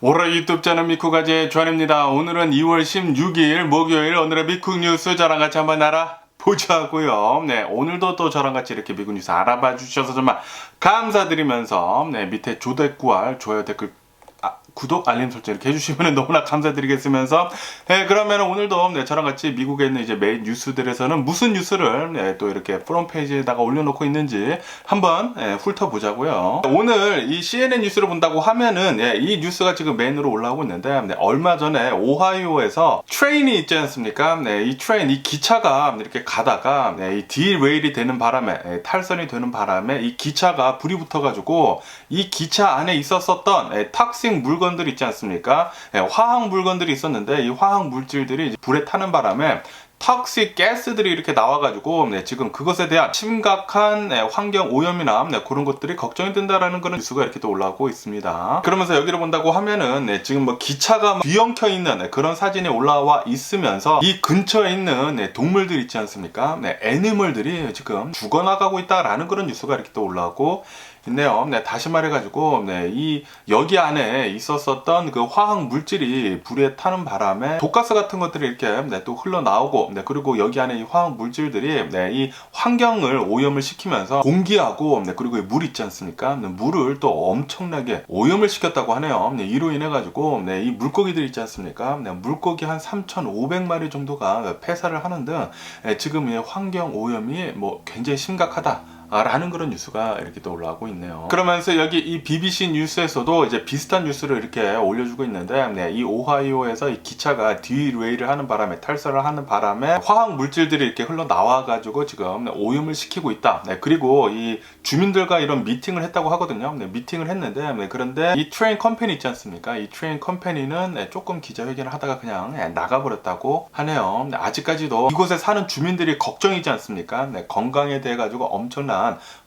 오늘 유튜브 채널 미쿠가제 조한입니다. 오늘은 2월 16일 목요일 오늘의 미국 뉴스 저랑 같이 한번 알아보자고요. 네, 오늘도 또 저랑 같이 이렇게 미국 뉴스 알아봐 주셔서 정말 감사드리면서 네, 밑에 조댓구알 좋아요 댓글 구독, 알림 설정 이렇게 해주시면 너무나 감사드리겠으면서 네, 그러면 오늘도 네, 저랑 같이 미국에 있는 이제 메인 뉴스들에서는 무슨 뉴스를 네, 또 이렇게 프롬페이지에다가 올려놓고 있는지 한번 네, 훑어보자고요. 오늘 이 CNN 뉴스를 본다고 하면은 네, 이 뉴스가 지금 메인으로 올라오고 있는데 네, 얼마 전에 오하이오에서 트레인이 있지 않습니까? 네, 이 트레인, 이 기차가 이렇게 가다가 네, 이 디레일이 되는 바람에 네, 탈선이 되는 바람에 이 기차가 불이 붙어가지고 이 기차 안에 있었었던 네, 탁식 물건들 있지 않습니까? 네, 화학 물건들이 있었는데 이 화학 물질들이 불에 타는 바람에 톡식 가스들이 이렇게 나와가지고 네, 지금 그것에 대한 심각한 네, 환경 오염이나 네, 그런 것들이 걱정이 된다라는 그런 뉴스가 이렇게 또 올라오고 있습니다. 그러면서 여기를 본다고 하면은 네, 지금 뭐 기차가 뒤엉켜 있는 네, 그런 사진이 올라와 있으면서 이 근처에 있는 네, 동물들 있지 않습니까? 네, 애니멀들이 지금 죽어나가고 있다라는 그런 뉴스가 이렇게 또 올라오고 있네요. 네, 다시 말해가지고, 네, 여기 안에 있었었던 그 화학 물질이 불에 타는 바람에 독가스 같은 것들이 이렇게, 네, 또 흘러나오고, 네, 그리고 여기 안에 이 화학 물질들이, 네, 이 환경을 오염을 시키면서 공기하고, 네, 그리고 물 있지 않습니까? 네, 물을 또 엄청나게 오염을 시켰다고 하네요. 네, 이로 인해가지고, 네, 이 물고기들 있지 않습니까? 네, 물고기 한 3,500마리 정도가 폐사를 하는 등, 네, 지금 이 환경 오염이 뭐 굉장히 심각하다. 라는 그런 뉴스가 이렇게 또 올라오고 있네요. 그러면서 여기 이 BBC 뉴스에서도 이제 비슷한 뉴스를 이렇게 올려주고 있는데, 네, 이 오하이오에서 이 기차가 디레일을 하는 바람에 탈선을 하는 바람에 화학 물질들이 이렇게 흘러나와가지고 지금 오염을 시키고 있다. 네, 그리고 이 주민들과 이런 미팅을 했다고 하거든요. 네, 미팅을 했는데, 네, 그런데 이 트레인 컴퍼니 있지 않습니까? 이 트레인 컴퍼니는 네, 조금 기자회견을 하다가 그냥 나가버렸다고 하네요. 네, 아직까지도 이곳에 사는 주민들이 걱정이지 않습니까? 네, 건강에 대해 가지고 엄청난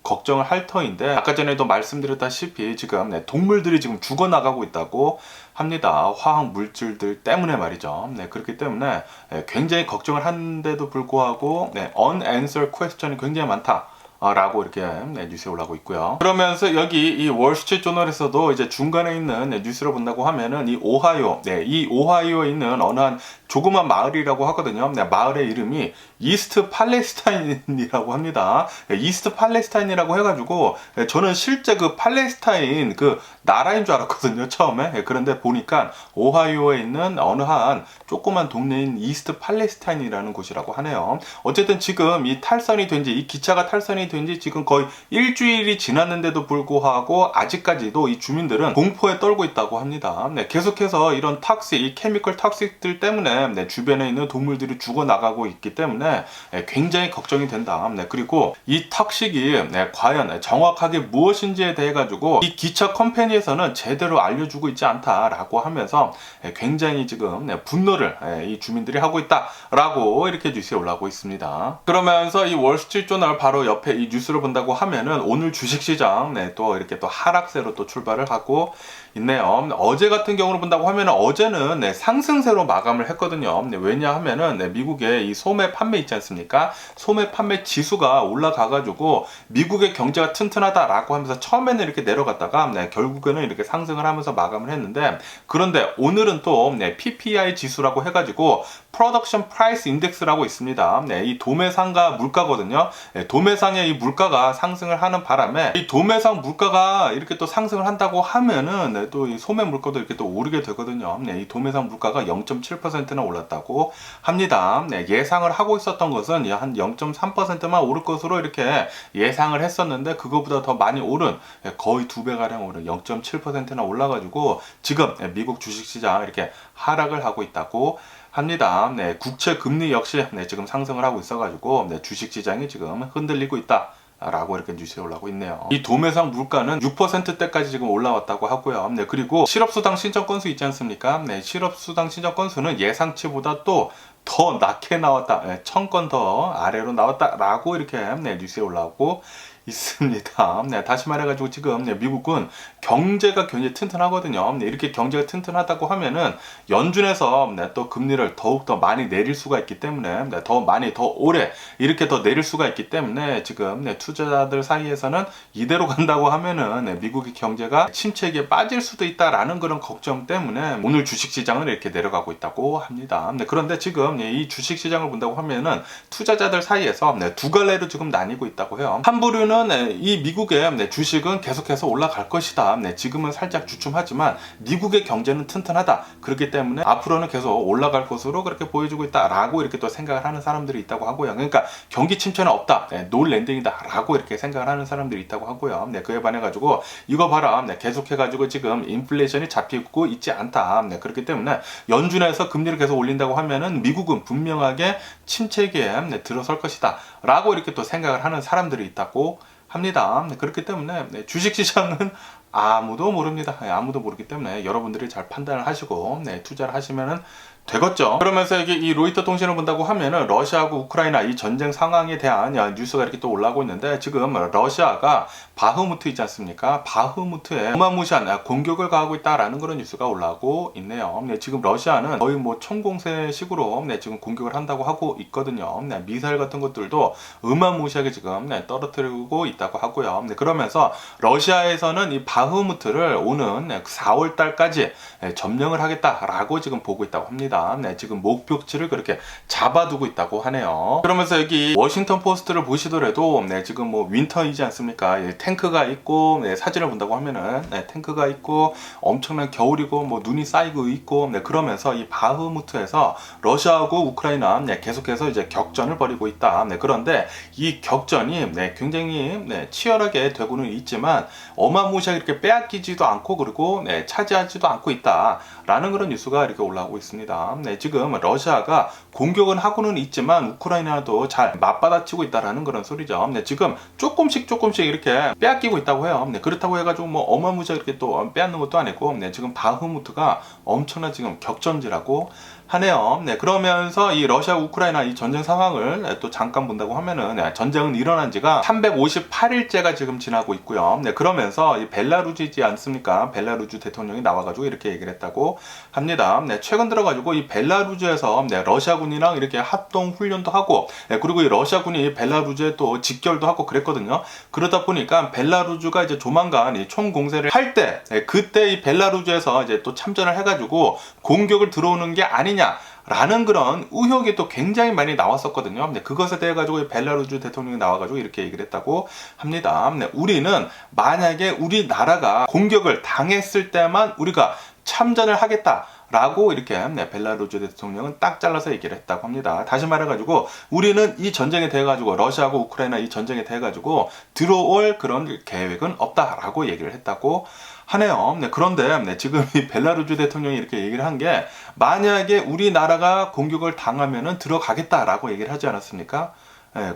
걱정을 할 터인데 아까 전에도 말씀드렸다시피 지금 네, 동물들이 지금 죽어나가고 있다고 합니다. 화학 물질들 때문에 말이죠. 네, 그렇기 때문에 네, 굉장히 걱정을 하는데도 불구하고 네, unanswered question이 굉장히 많다. 라고 이렇게 네, 뉴스에 올라오고 있고요. 그러면서 여기 이 월스트리트 조널에서도 이제 중간에 있는 네, 뉴스를 본다고 하면은 이 오하이오, 네, 이 오하이오에 있는 어느 한 조그만 마을이라고 하거든요. 네, 마을의 이름이 이스트 팔레스타인이라고 합니다. 네, 이스트 팔레스타인이라고 해가지고 네, 저는 실제 그 팔레스타인 그 나라인 줄 알았거든요, 처음에. 네, 그런데 보니까 오하이오에 있는 어느 한 조그만 동네인 이스트 팔레스타인이라는 곳이라고 하네요. 어쨌든 지금 이 탈선이 된 지, 이 기차가 탈선이 된 지 지금 거의 일주일이 지났는데도 불구하고 아직까지도 이 주민들은 공포에 떨고 있다고 합니다. 네, 계속해서 이런 탁식, 이 케미컬 탁식들 때문에 네, 주변에 있는 동물들이 죽어나가고 있기 때문에 네, 굉장히 걱정이 된다. 네, 그리고 이 탁식이 네, 과연 정확하게 무엇인지에 대해 가지고 이 기차 컴퍼니에서는 제대로 알려주고 있지 않다라고 하면서 네, 굉장히 지금 네, 분노를 네, 이 주민들이 하고 있다라고 이렇게 뉴스에 올라오고 있습니다. 그러면서 이 월스트리트 조널 바로 옆에 이 뉴스를 본다고 하면은 오늘 주식시장 네, 또 이렇게 또 하락세로 또 출발을 하고 있네요. 어제 같은 경우를 본다고 하면은 어제는 네, 상승세로 마감을 했거든요. 네, 왜냐하면은 네, 미국의 이 소매 판매 있지 않습니까? 소매 판매 지수가 올라가가지고 미국의 경제가 튼튼하다라고 하면서 처음에는 이렇게 내려갔다가 네, 결국에는 이렇게 상승을 하면서 마감을 했는데 그런데 오늘은 또 네, PPI 지수라고 해가지고 Production Price Index라고 있습니다. 네, 이 도매상가 물가거든요. 네, 도매상의 이 물가가 상승을 하는 바람에 이 도매상 물가가 이렇게 또 상승을 한다고 하면은 네, 또 이 소매 물가도 이렇게 또 오르게 되거든요. 네, 이 도매상 물가가 0.7%나 올랐다고 합니다. 네, 예상을 하고 있었던 것은 한 0.3%만 오를 것으로 이렇게 예상을 했었는데 그거보다 더 많이 오른 거의 2배가량 오른 0.7%나 올라가지고 지금 미국 주식시장 이렇게 하락을 하고 있다고 합니다. 네, 국채 금리 역시 네, 지금 상승을 하고 있어가지고 네, 주식시장이 지금 흔들리고 있다. 라고 이렇게 뉴스에 올라오고 있네요. 이 도매상 물가는 6%대까지 지금 올라왔다고 하고요. 네, 그리고 실업수당 신청 건수 있지 않습니까? 네, 실업수당 신청 건수는 예상치보다 또 더 낮게 나왔다. 네, 1000건 더 아래로 나왔다라고 이렇게 네, 뉴스에 올라오고 있습니다. 네, 다시 말해가지고 지금 미국은 경제가 굉장히 튼튼하거든요. 네, 이렇게 경제가 튼튼하다고 하면은 연준에서 또 금리를 더욱 더 많이 내릴 수가 있기 때문에 더 많이 더 오래 이렇게 더 내릴 수가 있기 때문에 지금 투자자들 사이에서는 이대로 간다고 하면은 미국의 경제가 침체기에 빠질 수도 있다라는 그런 걱정 때문에 오늘 주식시장은 이렇게 내려가고 있다고 합니다. 그런데 지금 이 주식시장을 본다고 하면은 투자자들 사이에서 두 갈래로 지금 나뉘고 있다고 해요. 한 부류는 이 미국의 주식은 계속해서 올라갈 것이다. 지금은 살짝 주춤하지만 미국의 경제는 튼튼하다. 그렇기 때문에 앞으로는 계속 올라갈 것으로 그렇게 보여주고 있다라고 이렇게 또 생각을 하는 사람들이 있다고 하고요. 그러니까 경기 침체는 없다. 노 랜딩이다라고 이렇게 생각을 하는 사람들이 있다고 하고요. 그에 반해 가지고 이거 봐라. 계속해 가지고 지금 인플레이션이 잡히고 있지 않다. 그렇기 때문에 연준에서 금리를 계속 올린다고 하면은 미국은 분명하게 침체기에 들어설 것이다. 라고 이렇게 또 생각을 하는 사람들이 있다고 합니다. 그렇기 때문에 주식시장은 아무도 모릅니다. 아무도 모르기 때문에 여러분들이 잘 판단을 하시고 투자를 하시면은 되겠죠. 그러면서 여기 이 로이터 통신을 본다고 하면은 러시아하고 우크라이나 이 전쟁 상황에 대한 뉴스가 이렇게 또 올라오고 있는데 지금 러시아가 바흐무트 있지 않습니까? 바흐무트에 어마무시한 공격을 가하고 있다라는 그런 뉴스가 올라오고 있네요. 지금 러시아는 거의 뭐 총공세식으로 지금 공격을 한다고 하고 있거든요. 미사일 같은 것들도 어마무시하게 지금 떨어뜨리고 있다고 하고요. 그러면서 러시아에서는 이 바흐무트를 오는 4월 달까지 점령을 하겠다라고 지금 보고 있다고 합니다. 지금 목표치를 그렇게 잡아두고 있다고 하네요. 그러면서 여기 워싱턴 포스트를 보시더라도 지금 뭐 윈터이지 않습니까? 탱크가 있고 사진을 본다고 하면은 탱크가 있고 엄청난 겨울이고 뭐 눈이 쌓이고 있고 그러면서 이 바흐무트에서 러시아하고 우크라이나 계속해서 이제 격전을 벌이고 있다. 그런데 이 격전이 굉장히 치열하게 되고는 있지만 어마무시하게 이렇게 빼앗기지도 않고 그리고 차지하지도 않고 있다라는 그런 뉴스가 이렇게 올라오고 있습니다. 지금 러시아가 공격은 하고는 있지만 우크라이나도 잘 맞받아치고 있다라는 그런 소리죠. 지금 조금씩 이렇게 빼앗기고 있다고 해요. 그렇다고 해가지고 뭐 어마무시하게 이렇게 또 빼앗는 것도 아니고 지금 바흐무트가 엄청난 지금 격전지라고 하네요. 그러면서 이 러시아 우크라이나 이 전쟁 상황을 또 잠깐 본다고 하면은 전쟁은 일어난 지가 358일째가 지금 지나고 있고요. 그러면서 이 벨라루즈이지 않습니까? 벨라루즈 대통령이 나와가지고 이렇게 얘기를 했다고 합니다. 최근 들어가지고 이 벨라루즈에서 러시아군이랑 이렇게 합동 훈련도 하고 그리고 이 러시아군이 벨라루즈에 또 직결도 하고 그랬거든요. 그러다 보니까 벨라루즈가 이제 조만간 이 총공세를 할 때 그때 이 벨라루즈에서 이제 또 참전을 해가지고 공격을 들어오는 게 아니냐 라는 그런 의혹이 또 굉장히 많이 나왔었거든요. 그것에 대해 가지고 벨라루즈 대통령이 나와가지고 이렇게 얘기를 했다고 합니다. 우리는 만약에 우리나라가 공격을 당했을 때만 우리가 참전을 하겠다. 라고 이렇게 벨라루즈 대통령은 딱 잘라서 얘기를 했다고 합니다. 다시 말해가지고 우리는 이 전쟁에 대해 가지고 러시아하고 우크라이나 이 전쟁에 대해 가지고 들어올 그런 계획은 없다라고 얘기를 했다고 하네요. 그런데 지금 이 벨라루즈 대통령이 이렇게 얘기를 한 게 만약에 우리나라가 공격을 당하면은 들어가겠다라고 얘기를 하지 않았습니까?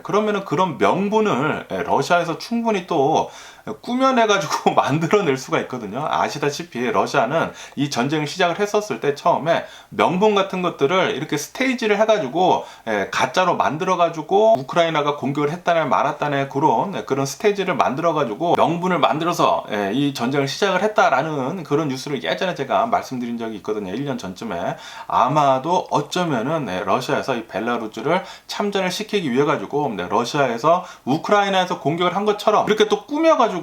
그러면은 그런 명분을 러시아에서 충분히 또 꾸며내가지고 만들어낼 수가 있거든요. 아시다시피 러시아는 이 전쟁을 시작을 했었을 때 처음에 명분 같은 것들을 이렇게 스테이지를 해가지고 가짜로 만들어가지고 우크라이나가 공격을 했다네 말았다네 그런 스테이지를 만들어가지고 명분을 만들어서 이 전쟁을 시작을 했다라는 그런 뉴스를 예전에 제가 말씀드린 적이 있거든요. 1년 전쯤에 아마도 어쩌면은 러시아에서 이 벨라루즈를 참전을 시키기 위해 가지고 러시아에서 우크라이나에서 공격을 한 것처럼 이렇게 또 꾸며가지고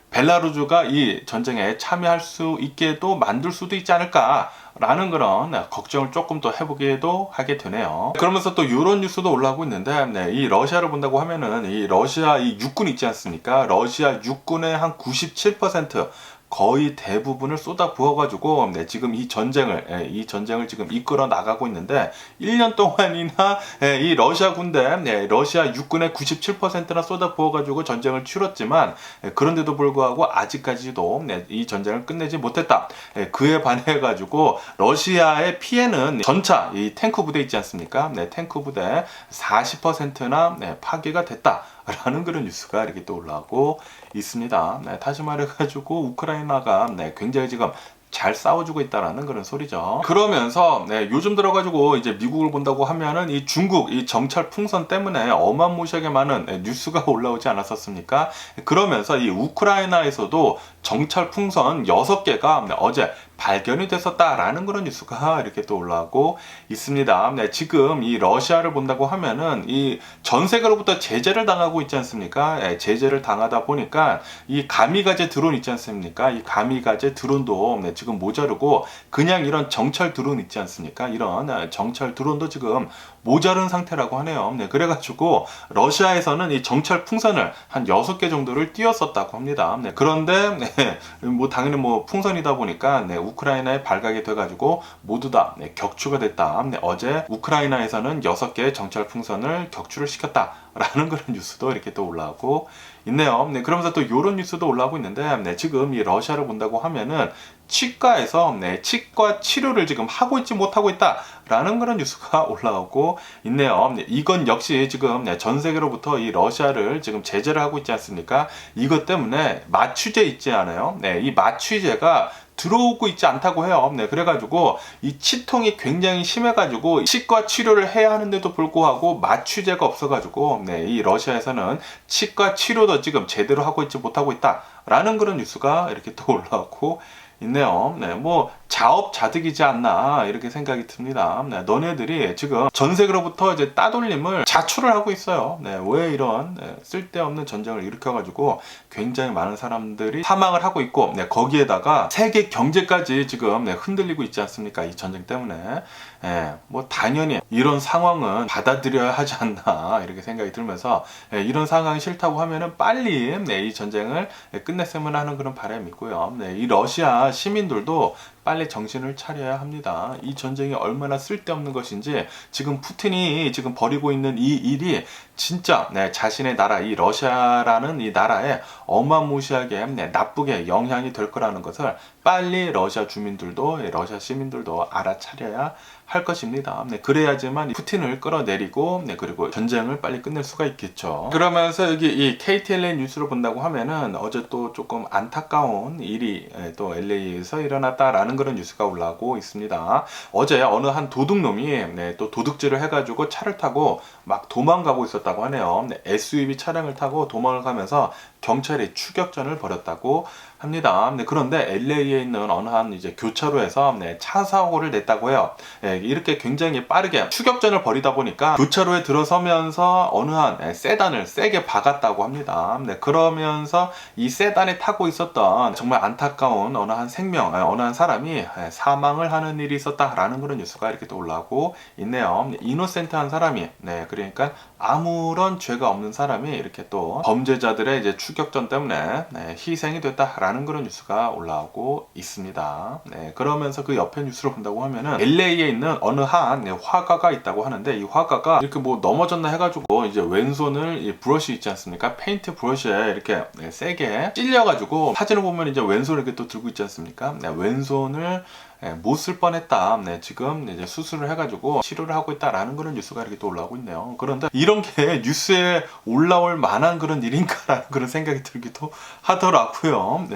벨라루즈가 이 전쟁에 참여할 수 있게도 만들 수도 있지 않을까 라는 그런 걱정을 조금 더 해보기도 하게 되네요. 그러면서 또 이런 뉴스도 올라오고 있는데 이 러시아를 본다고 하면은 이 러시아 이 육군 있지 않습니까? 러시아 육군의 한 97% 거의 대부분을 쏟아 부어가지고 지금 이 전쟁을 지금 이끌어 나가고 있는데 1년 동안이나 이 러시아 군대, 러시아 육군의 97%나 쏟아 부어가지고 전쟁을 치렀지만 그런데도 불구하고 아직까지도 이 전쟁을 끝내지 못했다. 그에 반해가지고 러시아의 피해는 전차 이 탱크 부대 있지 않습니까? 탱크 부대 40%나 파괴가 됐다. 라는 그런 뉴스가 이렇게 또 올라오고 있습니다. 다시 말해가지고 우크라이나가 굉장히 지금 잘 싸워주고 있다라는 그런 소리죠. 그러면서 요즘 들어가지고 이제 미국을 본다고 하면은 이 중국 이 정찰 풍선 때문에 어마무시하게 많은 뉴스가 올라오지 않았었습니까? 그러면서 이 우크라이나에서도 정찰 풍선 6개가 어제 발견이 됐었다라는 그런 뉴스가 이렇게 또 올라오고 있습니다. 지금 이 러시아를 본다고 하면은 이 전 세계로부터 제재를 당하고 있지 않습니까? 제재를 당하다 보니까 이 가미가제 드론 있지 않습니까? 이 가미가제 드론도 지금 모자르고 그냥 이런 정찰 드론 있지 않습니까? 이런 정찰 드론도 지금 모자른 상태라고 하네요. 그래가지고 러시아에서는 이 정찰 풍선을 한 6개 정도를 띄웠었다고 합니다. 그런데 뭐 당연히 뭐 풍선이다 보니까 우크라이나에 발각이 돼가지고 모두 다 격추가 됐다. 어제 우크라이나에서는 6개 정찰 풍선을 격추를 시켰다라는 그런 뉴스도 이렇게 또 올라오고 있네요. 그러면서 또 이런 뉴스도 올라오고 있는데 지금 이 러시아를 본다고 하면은 치과에서 치과 치료를 지금 하고 있지 못하고 있다라는 그런 뉴스가 올라오고 있네요. 이건 역시 지금 전 세계로부터 이 러시아를 지금 제재를 하고 있지 않습니까? 이것 때문에 마취제 있지 않아요? 이 마취제가 들어오고 있지 않다고 해요. 그래가지고 이 치통이 굉장히 심해가지고 치과 치료를 해야 하는데도 불구하고 마취제가 없어가지고 이 러시아에서는 치과 치료도 지금 제대로 하고 있지 못하고 있다라는 그런 뉴스가 이렇게 또 올라오고 있네요. 뭐 자업자득이지 않나 이렇게 생각이 듭니다. 너네들이 지금 전 세계로부터 이제 따돌림을 자초를 하고 있어요. 왜 이런 쓸데없는 전쟁을 일으켜가지고 굉장히 많은 사람들이 사망을 하고 있고 거기에다가 세계 경제까지 지금 흔들리고 있지 않습니까? 이 전쟁 때문에 뭐 당연히 이런 상황은 받아들여야 하지 않나 이렇게 생각이 들면서 이런 상황이 싫다고 하면은 빨리 이 전쟁을 끝냈으면 하는 그런 바람이 있고요. 이 러시아 시민들도 빨리 정신을 차려야 합니다. 이 전쟁이 얼마나 쓸데없는 것인지 지금 푸틴이 지금 벌이고 있는 이 일이 진짜 자신의 나라 이 러시아라는 이 나라에 어마무시하게 나쁘게 영향이 될 거라는 것을 빨리 러시아 주민들도 러시아 시민들도 알아차려야 할 것입니다. 그래야지만 푸틴을 끌어내리고 그리고 전쟁을 빨리 끝낼 수가 있겠죠. 그러면서 여기 이 KTLA 뉴스를 본다고 하면은 어제 또 조금 안타까운 일이 또 LA에서 일어났다라는 그런 뉴스가 올라오고 있습니다. 어제 어느 한 도둑놈이 또 도둑질을 해가지고 차를 타고 막 도망가고 있었다고 하네요. SUV 차량을 타고 도망을 가면서 경찰이 추격전을 벌였다고 합니다. 그런데 LA에 있는 어느 한 이제 교차로에서 차 사고를 냈다고 해요. 이렇게 굉장히 빠르게 추격전을 벌이다 보니까 교차로에 들어서면서 어느 한 세단을 세게 박았다고 합니다. 그러면서 이 세단에 타고 있었던 정말 안타까운 어느 한 생명, 어느 한 사람이 사망을 하는 일이 있었다라는 그런 뉴스가 이렇게 또 올라오고 있네요. 이노센트한 사람이, 그러니까 아무런 죄가 없는 사람이 이렇게 또 범죄자들의 이제 추격전 때문에 희생이 됐다라는 그런 뉴스가 올라오고 있습니다. 그러면서 그 옆에 뉴스를 본다고 하면은 LA에 있는 어느 한 화가가 있다고 하는데 이 화가가 이렇게 뭐 넘어졌나 해가지고 이제 왼손을 이 브러쉬 있지 않습니까? 페인트 브러쉬에 이렇게 세게 찔려가지고 사진을 보면 이제 왼손을 이렇게 또 들고 있지 않습니까? 왼손을 못 쓸 뻔했다. 지금 이제 수술을 해가지고 치료를 하고 있다라는 그런 뉴스가 이렇게 또 올라오고 있네요. 그런데 이런 게 뉴스에 올라올 만한 그런 일인가라는 그런 생각이 들기도 하더라고요.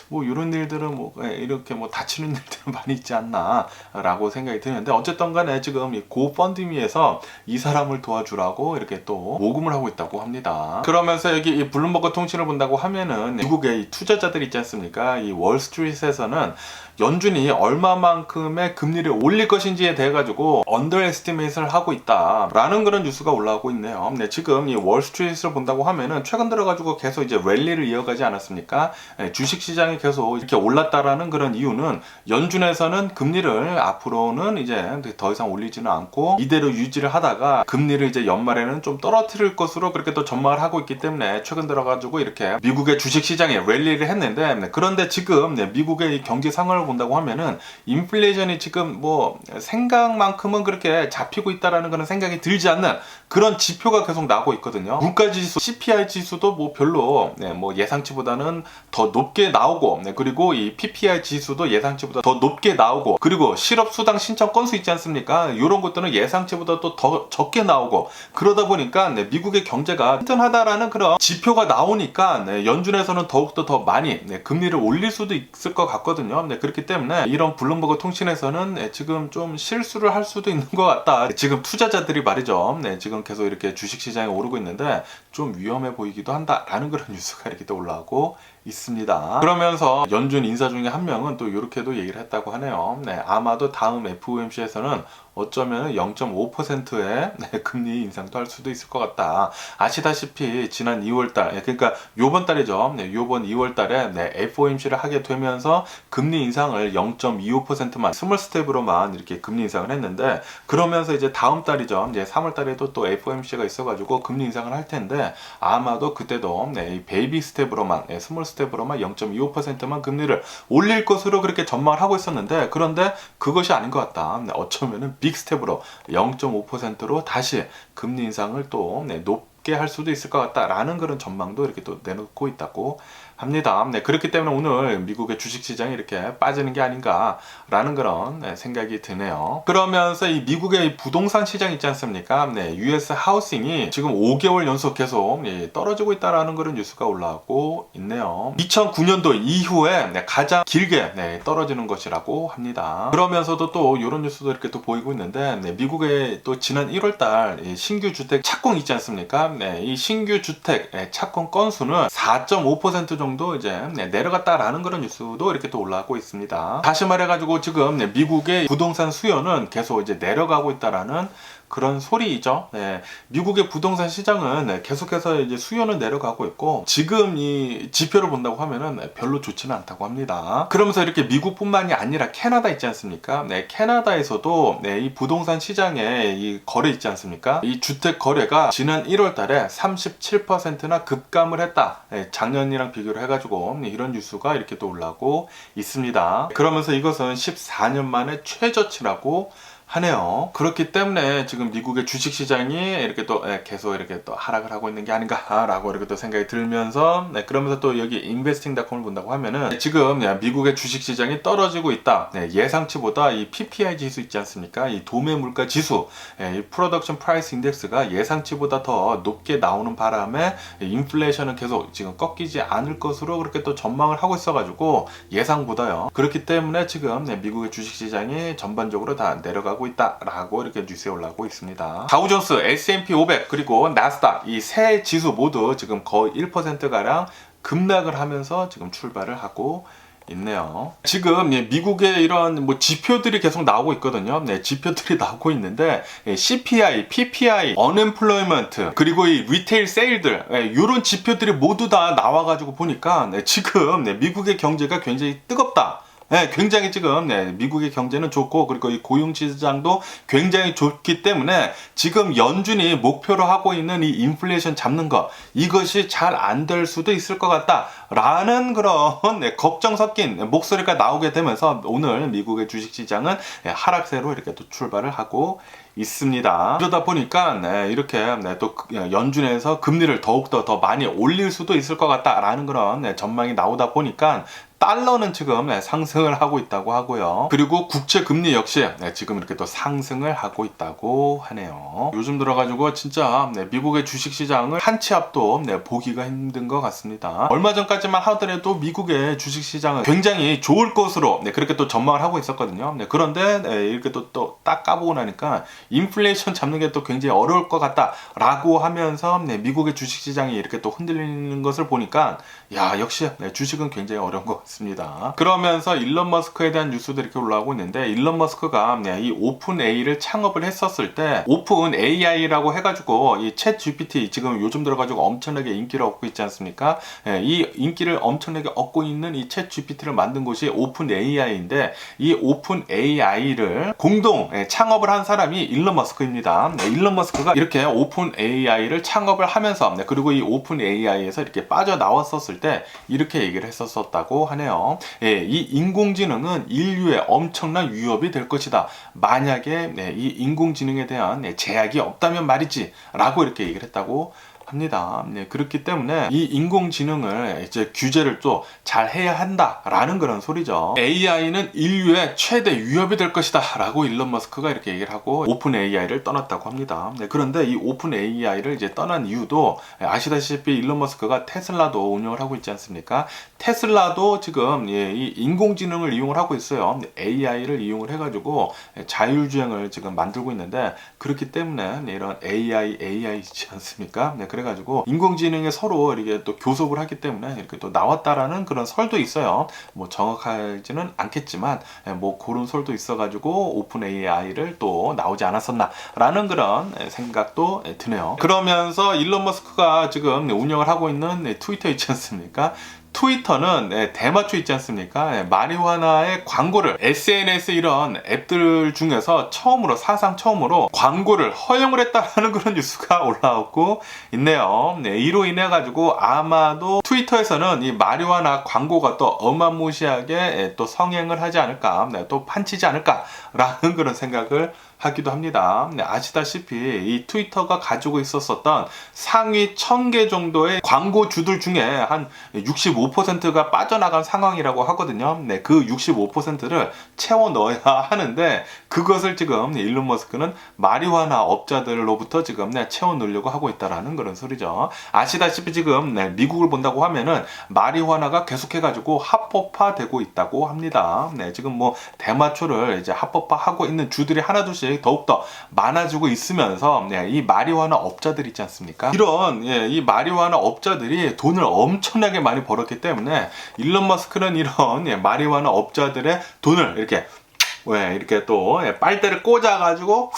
뭐 이런 일들은 뭐 이렇게 뭐 다치는 일들은 많이 있지 않나라고 생각이 드는데 어쨌든간에 지금 이 고펀드미에서 이 사람을 도와주라고 이렇게 또 모금을 하고 있다고 합니다. 그러면서 여기 이 블룸버그 통신을 본다고 하면은 미국의 이 투자자들 있지 않습니까? 이 월스트리트에서는 연준이 얼마만큼의 금리를 올릴 것인지에 대해 가지고 언더에스티메이트를 하고 있다라는 그런 뉴스가 올라오고 있네요. 지금 이 월스트리트를 본다고 하면은 최근 들어 가지고 계속 이제 랠리를 이어가지 않았습니까? 주식 시장이 계속 이렇게 올랐다라는 그런 이유는 연준에서는 금리를 앞으로는 이제 더 이상 올리지는 않고 이대로 유지를 하다가 금리를 이제 연말에는 좀 떨어뜨릴 것으로 그렇게 또 전망을 하고 있기 때문에 최근 들어 가지고 이렇게 미국의 주식 시장에 랠리를 했는데 그런데 지금 미국의 이 경제 상황을 본다고 하면은 인플레이션이 지금 뭐 생각만큼은 그렇게 잡히고 있다라는 그런 생각이 들지 않는 그런 지표가 계속 나오고 있거든요. 물가지수 CPI 지수도 뭐 별로 뭐 예상치보다는 더 높게 나오고, 그리고 이 PPI 지수도 예상치보다 더 높게 나오고, 그리고 실업수당 신청 건수 있지 않습니까? 이런 것들은 예상치보다 또 더 적게 나오고, 그러다 보니까 미국의 경제가 튼튼하다라는 그런 지표가 나오니까 연준에서는 더욱더 더 많이 금리를 올릴 수도 있을 것 같거든요. 그렇기 때문에 이런 블룸버그 통신에서는 지금 좀 실수를 할 수도 있는 것 같다. 지금 투자자들이 말이죠. 지금 계속 이렇게 주식시장에 오르고 있는데 좀 위험해 보이기도 한다라는 그런 뉴스가 이렇게 또 올라오고 있습니다. 그러면서 연준 인사 중에 한 명은 또 이렇게도 얘기를 했다고 하네요. 아마도 다음 FOMC에서는 어쩌면 0.5%의 금리 인상도 할 수도 있을 것 같다. 아시다시피 지난 2월달, 그러니까 요번 달이죠. 요번 2월달에 FOMC를 하게 되면서 금리 인상을 0.25%만 스몰 스텝으로만 이렇게 금리 인상을 했는데, 그러면서 이제 다음 달이죠. 이제 3월달에도 또 FOMC가 있어가지고 금리 인상을 할 텐데 아마도 그때도 베이비 스텝으로만 스몰 스텝으로만 0.25%만 금리를 올릴 것으로 그렇게 전망을 하고 있었는데, 그런데 그것이 아닌 것 같다. 어쩌면은 빅 스텝으로 0.5%로 다시 금리 인상을 또 높게 할 수도 있을 것 같다라는 그런 전망도 이렇게 또 내놓고 있다고 합니다. 그렇기 때문에 오늘 미국의 주식시장이 이렇게 빠지는 게 아닌가라는 그런 생각이 드네요. 그러면서 이 미국의 부동산 시장 있지 않습니까? US 하우싱이 지금 5개월 연속 계속 떨어지고 있다라는 그런 뉴스가 올라오고 있네요. 2009년도 이후에 가장 길게 떨어지는 것이라고 합니다. 그러면서도 또 이런 뉴스도 이렇게 또 보이고 있는데, 미국의 또 지난 1월달 신규 주택 착공 있지 않습니까? 이 신규 주택 착공 건수는 4.5% 정도 이제 내려갔다라는 그런 뉴스도 이렇게 또 올라오고 있습니다. 다시 말해가지고 지금 미국의 부동산 수요는 계속 이제 내려가고 있다라는 그런 소리이죠. 미국의 부동산 시장은 계속해서 이제 수요는 내려가고 있고, 지금 이 지표를 본다고 하면은 별로 좋지는 않다고 합니다. 그러면서 이렇게 미국뿐만이 아니라 캐나다 있지 않습니까? 캐나다에서도 이 부동산 시장에 이 거래 있지 않습니까? 이 주택 거래가 지난 1월 달에 37%나 급감을 했다. 작년이랑 비교를 해가지고 이런 뉴스가 이렇게 또 올라오고 있습니다. 그러면서 이것은 14년 만에 최저치라고 하네요. 그렇기 때문에 지금 미국의 주식시장이 이렇게 또 계속 이렇게 또 하락을 하고 있는 게 아닌가라고 이렇게 또 생각이 들면서, 그러면서 또 여기 investing.com을 본다고 하면은 지금 미국의 주식시장이 떨어지고 있다. 예상치보다 이 PPI 지수 있지 않습니까? 이 도매 물가 지수, 이 프로덕션 프라이스 인덱스가 예상치보다 더 높게 나오는 바람에 인플레이션은 계속 지금 꺾이지 않을 것으로 그렇게 또 전망을 하고 있어가지고 예상보다요. 그렇기 때문에 지금 미국의 주식시장이 전반적으로 다 내려가고 있다라고 이렇게 뉴스에 올라오고 있습니다. 다우존스, S&P 500 그리고 나스닥 이 세 지수 모두 지금 거의 1%가량 급락을 하면서 지금 출발을 하고 있네요. 지금 미국의 이런 뭐 지표들이 계속 나오고 있거든요. 지표들이 나오고 있는데 CPI, PPI, Unemployment 그리고 이 리테일 세일들 이런 지표들이 모두 다 나와가지고 보니까 지금 미국의 경제가 굉장히 뜨겁다. 굉장히 지금 미국의 경제는 좋고, 그리고 이 고용시장도 굉장히 좋기 때문에 지금 연준이 목표로 하고 있는 이 인플레이션 잡는 것, 이것이 잘 안 될 수도 있을 것 같다라는 그런 걱정 섞인 목소리가 나오게 되면서 오늘 미국의 주식시장은 하락세로 이렇게 또 출발을 하고 있습니다. 그러다 보니까 이렇게 또 연준에서 금리를 더욱더 더 많이 올릴 수도 있을 것 같다라는 그런 전망이 나오다 보니까 달러는 지금 상승을 하고 있다고 하고요. 그리고 국채 금리 역시 지금 이렇게 또 상승을 하고 있다고 하네요. 요즘 들어가지고 진짜 미국의 주식시장을 한 치 앞도 보기가 힘든 것 같습니다. 얼마 전까지만 하더라도 미국의 주식시장은 굉장히 좋을 것으로 그렇게 또 전망을 하고 있었거든요. 그런데 이렇게 또 딱 까보고 나니까 인플레이션 잡는 게 또 굉장히 어려울 것 같다라고 하면서 미국의 주식시장이 이렇게 또 흔들리는 것을 보니까 역시 주식은 굉장히 어려운 것 같습니다. 그러면서 일론 머스크에 대한 뉴스들이 이렇게 올라오고 있는데, 일론 머스크가 이 오픈 AI를 창업을 했었을 때 오픈 AI라고 해가지고 이 챗 GPT 지금 요즘 들어가지고 엄청나게 인기를 얻고 있지 않습니까? 이 인기를 엄청나게 얻고 있는 이 챗 GPT를 만든 곳이 오픈 AI인데, 이 오픈 AI를 공동 창업을 한 사람이 일론 머스크입니다. 일론 머스크가 이렇게 오픈 AI를 창업을 하면서 그리고 이 오픈 AI에서 이렇게 빠져나왔었을 때 이렇게 얘기를 했었다고 하네요. 하네요. 이 인공지능은 인류의 엄청난 위협이 될 것이다. 만약에 이 인공지능에 대한 제약이 없다면 말이지 라고 이렇게 얘기를 했다고 합니다. 그렇기 때문에 이 인공지능을 이제 규제를 또 잘 해야 한다라는 그런 소리죠. AI는 인류의 최대 위협이 될 것이다 라고 일론 머스크가 이렇게 얘기를 하고 오픈 AI를 떠났다고 합니다. 그런데 이 오픈 AI를 이제 떠난 이유도 아시다시피 일론 머스크가 테슬라도 운영을 하고 있지 않습니까? 테슬라도 지금 이 인공지능을 이용을 하고 있어요. AI를 이용을 해가지고 자율주행을 지금 만들고 있는데 그렇기 때문에 이런 AI이지 않습니까? 그래가지고 인공지능에 서로 이렇게 또 교섭을 하기 때문에 이렇게 또 나왔다라는 그런 설도 있어요. 뭐 정확하지는 않겠지만 뭐 그런 설도 있어가지고 오픈 AI를 또 나오지 않았었나라는 그런 생각도 드네요. 그러면서 일론 머스크가 지금 운영을 하고 있는 트위터 있지 않습니까? 트위터는 대마초 있지 않습니까? 마리화나의 광고를 SNS 이런 앱들 중에서 사상 처음으로 광고를 허용을 했다라는 그런 뉴스가 올라오고 있네요. 이로 인해 가지고 아마도 트위터에서는 이 마리화나 광고가 또 어마무시하게 또 성행을 하지 않을까, 또 판치지 않을까라는 그런 생각을 하기도 합니다. 아시다시피 이 트위터가 가지고 있었던 상위 1000개 정도의 광고주들 중에 한 65%가 빠져나간 상황이라고 하거든요. 그 65%를 채워 넣어야 하는데 그것을 지금 일론 머스크는 마리화나 업자들로부터 지금 채워 넣으려고 하고 있다라는 그런 소리죠. 아시다시피 지금 미국을 본다고 하면은 마리화나가 계속해가지고 합법화되고 있다고 합니다. 지금 뭐 대마초를 이제 합법화하고 있는 주들이 하나둘씩 더욱더 많아지고 있으면서 이 마리화나 업자들 있지 않습니까? 이런 이 마리화나 업자들이 돈을 엄청나게 많이 벌었기 때문에 일론 머스크는 이런 마리화나 업자들의 돈을 이렇게 또 빨대를 꽂아가지고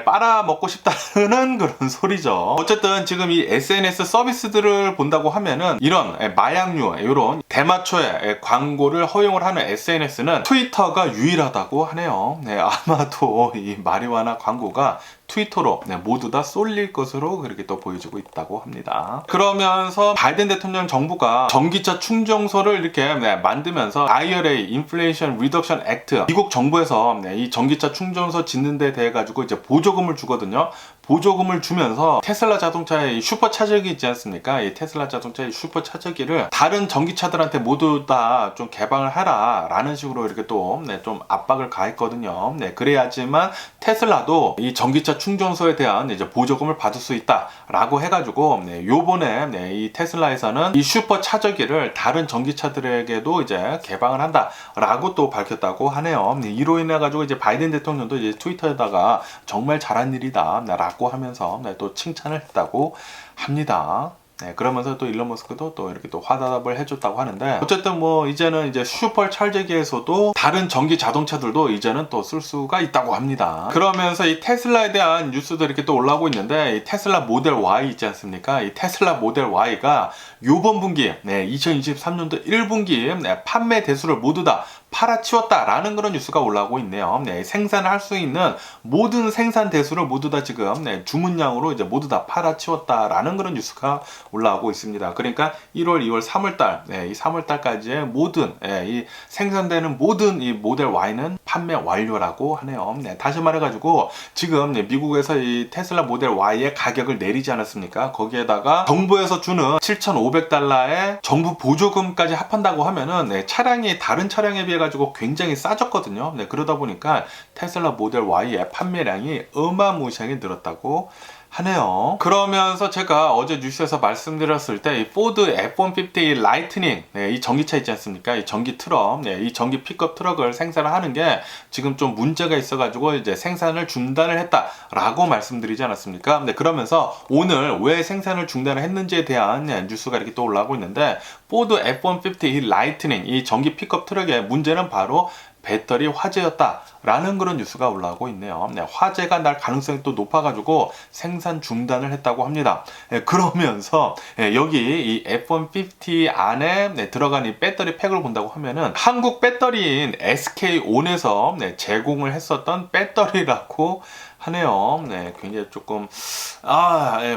빨아먹고 싶다는 그런 소리죠. 어쨌든 지금 이 SNS 서비스들을 본다고 하면은 이런 마약류, 이런 대마초의 광고를 허용을 하는 SNS는 트위터가 유일하다고 하네요. 아마도 이 마리화나 광고가 트위터로 모두 다 쏠릴 것으로 그렇게 또 보여지고 있다고 합니다. 그러면서 바이든 대통령 정부가 전기차 충전소를 이렇게 만들면서 IRA, Inflation Reduction Act, 미국 정부에서 이 전기차 충전소 짓는 데 대해 가지고 이제 보조금을 주거든요. 보조금을 주면서 테슬라 자동차의 슈퍼차저기 있지 않습니까? 이 테슬라 자동차의 슈퍼차저기를 다른 전기차들한테 모두 다 좀 개방을 하라 라는 식으로 이렇게 또 좀 압박을 가했거든요. 그래야지만 테슬라도 이 전기차 충전소에 대한 이제 보조금을 받을 수 있다라고 해가지고 요번에 이 테슬라에서는 이 슈퍼차저기를 다른 전기차들에게도 이제 개방을 한다라고 또 밝혔다고 하네요. 이로 인해 가지고 이제 바이든 대통령도 이제 트위터에다가 정말 잘한 일이다라고 하면서 또 칭찬을 했다고 합니다. 그러면서 또 일론 머스크도 또 이렇게 또 화답을 해줬다고 하는데 어쨌든 뭐 이제는 이제 슈퍼차저기에서도 다른 전기 자동차들도 이제는 또 쓸 수가 있다고 합니다. 그러면서 이 테슬라에 대한 뉴스도 이렇게 또 올라오고 있는데 이 테슬라 모델 Y 있지 않습니까? 이 테슬라 모델 Y가 요번 분기 2023년도 1분기 판매 대수를 모두 다 팔아치웠다라는 그런 뉴스가 올라오고 있네요. 생산을 할 수 있는 모든 생산 대수를 모두 다 지금 주문량으로 이제 모두 다 팔아치웠다라는 그런 뉴스가 올라오고 있습니다. 그러니까 1월, 2월, 3월달, 이 3월달까지의 모든 이 생산되는 모든 이 모델 Y는 판매 완료라고 하네요. 다시 말해가지고 지금 미국에서 이 테슬라 모델 Y의 가격을 내리지 않았습니까? 거기에다가 정부에서 주는 $7,500의 정부 보조금까지 합한다고 하면은 차량이 다른 차량에 비해 가지고 굉장히 싸졌거든요. 그러다 보니까 테슬라 모델 Y의 판매량이 어마무시하게 늘었다고 하네요. 그러면서 제가 어제 뉴스에서 말씀드렸을 때 이 포드 F-150 라이트닝 이 전기차 있지 않습니까? 이 전기 트럭, 이 전기 픽업 트럭을 생산을 하는 게 지금 좀 문제가 있어가지고 이제 생산을 중단을 했다라고 말씀드리지 않았습니까? 그러면서 오늘 왜 생산을 중단을 했는지에 대한 뉴스가 이렇게 또 올라오고 있는데 포드 F-150 라이트닝 이 전기 픽업 트럭의 문제는 바로 배터리 화재였다라는 그런 뉴스가 올라오고 있네요. 화재가 날 가능성이 또 높아가지고 생산 중단을 했다고 합니다. 그러면서 여기 이 F-150 안에 들어간 이 배터리 팩을 본다고 하면은 한국 배터리인 SK온에서 제공을 했었던 배터리라고 하네요. 네, 굉장히 조금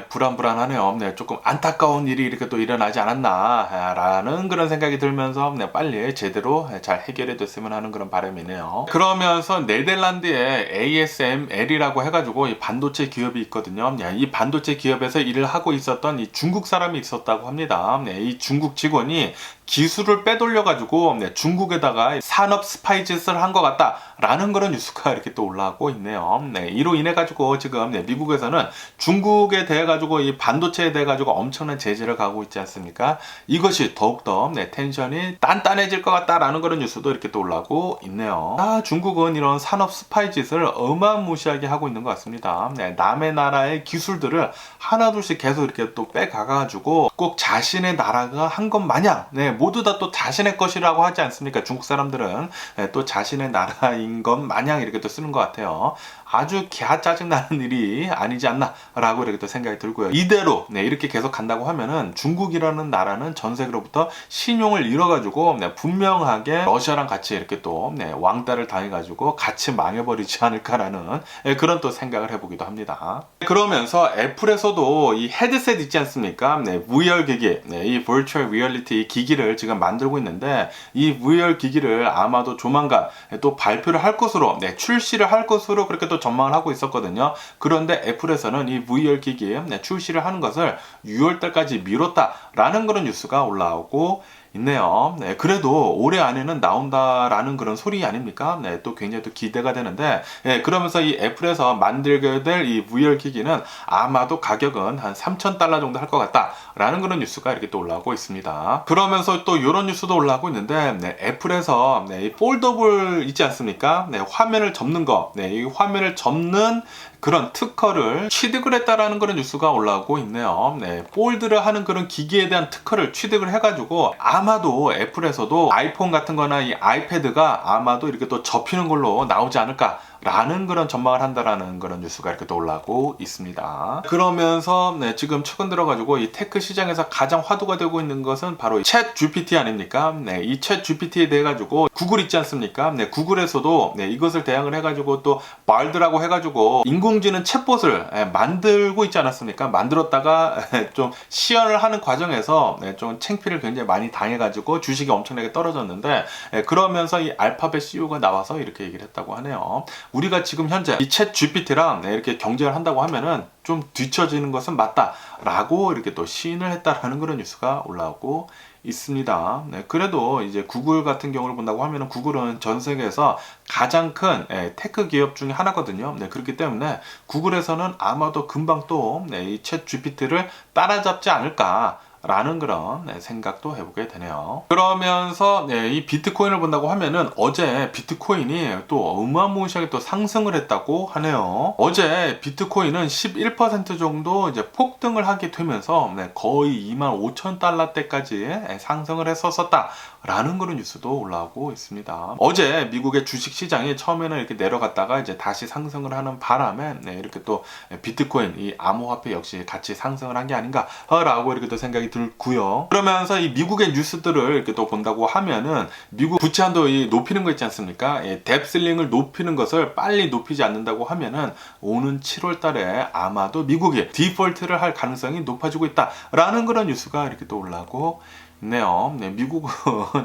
불안불안하네요. 네, 조금 안타까운 일이 이렇게 또 일어나지 않았나라는 그런 생각이 들면서 네, 빨리 제대로 잘 해결이 됐으면 하는 그런 바람이네요. 그러면서 네덜란드에 ASML이라고 해가지고 이 반도체 기업이 있거든요. 네, 이 반도체 기업에서 일을 하고 있었던 이 중국 사람이 있었다고 합니다. 네, 이 중국 직원이 기술을 빼돌려가지고 중국에다가 산업 스파이짓을 한 것 같다라는 그런 뉴스가 이렇게 또 올라오고 있네요. 네, 이로 인해 가지고 지금 미국에서는 중국에 대해 가지고 이 반도체에 대해 가지고 엄청난 제재를 가하고 있지 않습니까? 이것이 더욱더 텐션이 단단해질 것 같다라는 그런 뉴스도 이렇게 또 올라오고 있네요. 중국은 이런 산업 스파이짓을 어마무시하게 하고 있는 것 같습니다. 네, 남의 나라의 기술들을 하나둘씩 계속 이렇게 또 빼가가지고 꼭 자신의 나라가 한 것 마냥 모두 다 또 자신의 것이라고 하지 않습니까? 중국 사람들은 또 자신의 나라인 것 마냥 이렇게 또 쓰는 것 같아요. 아주 갸 짜증나는 일이 아니지 않나 라고 이렇게 또 생각이 들고요. 이대로 이렇게 계속 간다고 하면은 중국이라는 나라는 전 세계로부터 신용을 잃어가지고 분명하게 러시아랑 같이 이렇게 또 왕따를 당해가지고 같이 망해버리지 않을까라는 그런 또 생각을 해보기도 합니다. 그러면서 애플에서도 이 헤드셋 있지 않습니까? VR 기기, 이 Virtual Reality 기기를 지금 만들고 있는데 이 VR 기기를 아마도 조만간 또 발표를 할 것으로 출시를 할 것으로 그렇게 또 전망을 하고 있었거든요. 그런데 애플에서는 이 VR 기기 출시를 하는 것을 6월달까지 미뤘다라는 그런 뉴스가 올라오고 있네요. 네, 그래도 올해 안에는 나온다라는 그런 소리 아닙니까? 네, 또 굉장히 또 기대가 되는데, 그러면서 이 애플에서 만들게 될 이 VR 기기는 아마도 가격은 한 $3,000 정도 할 것 같다라는 그런 뉴스가 이렇게 또 올라오고 있습니다. 그러면서 또 이런 뉴스도 올라오고 있는데, 애플에서 이 폴더블 있지 않습니까? 화면을 접는 거, 이 화면을 접는 그런 특허를 취득을 했다라는 그런 뉴스가 올라오고 있네요. 폴드를 하는 그런 기기에 대한 특허를 취득을 해가지고 아마도 애플에서도 아이폰 같은 거나 이 아이패드가 아마도 이렇게 또 접히는 걸로 나오지 않을까 라는 그런 전망을 한다라는 그런 뉴스가 이렇게 또 올라오고 있습니다. 그러면서 지금 최근 들어가지고 이 테크 시장에서 가장 화두가 되고 있는 것은 바로 챗 GPT 아닙니까? 이 챗 GPT에 대해 가지고 구글 있지 않습니까? 구글에서도 이것을 대항을 해가지고 또 말드라고 해가지고 인공지능 챗봇을 만들고 있지 않았습니까? 만들었다가 좀 시연을 하는 과정에서 좀 창피를 굉장히 많이 당해가지고 주식이 엄청나게 떨어졌는데 그러면서 이 알파벳 CEO가 나와서 이렇게 얘기를 했다고 하네요. 우리가 지금 현재 이 챗 GPT랑 이렇게 경쟁을 한다고 하면은 좀 뒤처지는 것은 맞다라고 이렇게 또 시인을 했다라는 그런 뉴스가 올라오고 있습니다. 그래도 이제 구글 같은 경우를 본다고 하면은 구글은 전 세계에서 가장 큰 테크 기업 중에 하나거든요. 그렇기 때문에 구글에서는 아마도 금방 또 이 챗 GPT를 따라잡지 않을까 라는 그런 생각도 해보게 되네요. 그러면서 이 비트코인을 본다고 하면은 어제 비트코인이 또 어마무시하게 또 상승을 했다고 하네요. 어제 비트코인은 11% 정도 이제 폭등을 하게 되면서 거의 25,000달러대까지 상승을 했었다 라는 그런 뉴스도 올라오고 있습니다. 어제 미국의 주식 시장이 처음에는 이렇게 내려갔다가 이제 다시 상승을 하는 바람에 이렇게 또 비트코인 이 암호화폐 역시 같이 상승을 한 게 아닌가라고 이렇게 또 생각이 들고요. 그러면서 이 미국의 뉴스들을 이렇게 또 본다고 하면은 미국 부채 한도 이 높이는 거 있지 않습니까? 뎁슬링을 높이는 것을 빨리 높이지 않는다고 하면은 오는 7월 달에 아마도 미국이 디폴트를 할 가능성이 높아지고 있다라는 그런 뉴스가 이렇게 또 올라오고 있네요. 미국은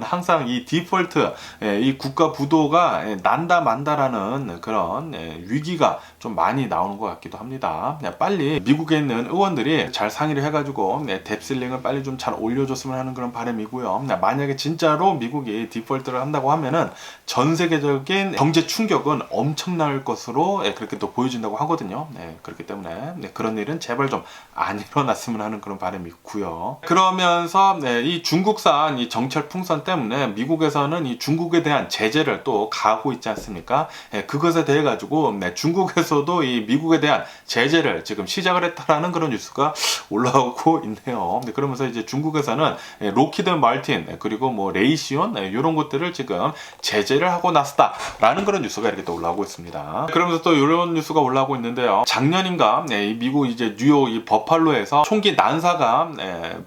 항상 이 디폴트, 이 국가 부도가 난다 만다라는 그런 위기가 좀 많이 나오는 것 같기도 합니다. 빨리 미국에 있는 의원들이 잘 상의를 해가지고 뎁슬링을 빨리 좀 잘 올려줬으면 하는 그런 바람이고요. 만약에 진짜로 미국이 디폴트를 한다고 하면은 전 세계적인 경제 충격은 엄청날 것으로 그렇게 또 보여진다고 하거든요. 그렇기 때문에 그런 일은 제발 좀 안 일어났으면 하는 그런 바람이 있고요. 그러면서 이 중국산 이 정찰 풍선 때문에 미국에서는 이 중국에 대한 제재를 또 가하고 있지 않습니까? 그것에 대해 가지고 중국에서도 이 미국에 대한 제재를 지금 시작을 했다라는 그런 뉴스가 올라오고 있네요. 그러면서 이제 중국에서는 로키드 마틴 그리고 뭐 레이시온 이런 것들을 지금 제재를 하고 나섰다라는 그런 뉴스가 이렇게 또 올라오고 있습니다. 그러면서 또 이런 뉴스가 올라오고 있는데요. 작년인가 미국 이제 뉴욕 이 버팔로에서 총기 난사가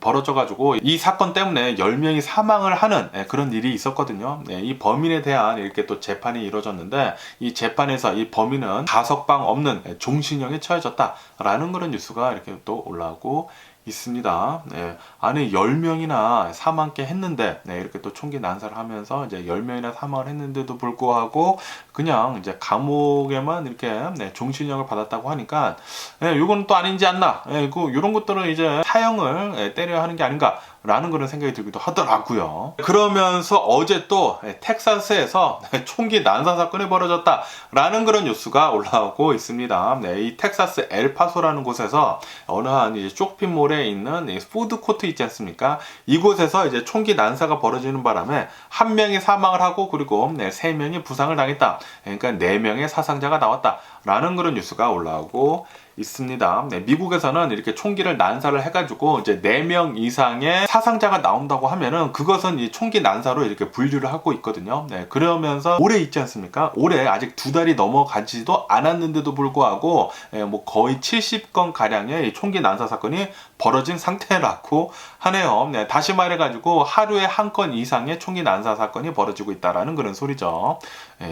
벌어져 가지고 이 사건 때문에 10명이 사망을 하는 그런 일이 있었거든요. 이 범인에 대한 이렇게 또 재판이 이루어졌는데 이 재판에서 이 범인은 가석방 가망 없는 종신형에 처해졌다라는 그런 뉴스가 이렇게 또 올라오고 있습니다. 네, 안에 10명이나 사망케 했는데, 네, 이렇게 또 총기 난사를 하면서 이제 10명이나 사망을 했는데도 불구하고 그냥 이제 감옥에만 이렇게 네, 종신형을 받았다고 하니까, 네, 요건 또 아닌지 않나, 네, 요런 것들은 이제 사형을 네, 때려야 하는 게 아닌가 라는 그런 생각이 들기도 하더라고요. 그러면서 어제 또 텍사스에서 총기 난사 사건이 벌어졌다라는 그런 뉴스가 올라오고 있습니다. 네, 이 텍사스 엘파소라는 곳에서 어느 한 이제 쇼핑몰에 있는 푸드 코트 있지 않습니까? 이곳에서 이제 총기 난사가 벌어지는 바람에 한 명이 사망을 하고 그리고 세 명이 부상을 당했다. 그러니까 4명의 사상자가 나왔다라는 그런 뉴스가 올라오고 있습니다. 네, 미국에서는 이렇게 총기를 난사를 해가지고 이제 4명 이상의 사상자가 나온다고 하면은 그것은 이 총기 난사로 이렇게 분류를 하고 있거든요. 네, 그러면서 올해 있지 않습니까? 올해 아직 2달이 넘어가지도 않았는데도 불구하고 뭐 거의 70건 가량의 총기 난사 사건이 벌어진 상태라고 하네요. 네, 다시 말해가지고 하루에 한 건 이상의 총기 난사 사건이 벌어지고 있다라는 그런 소리죠.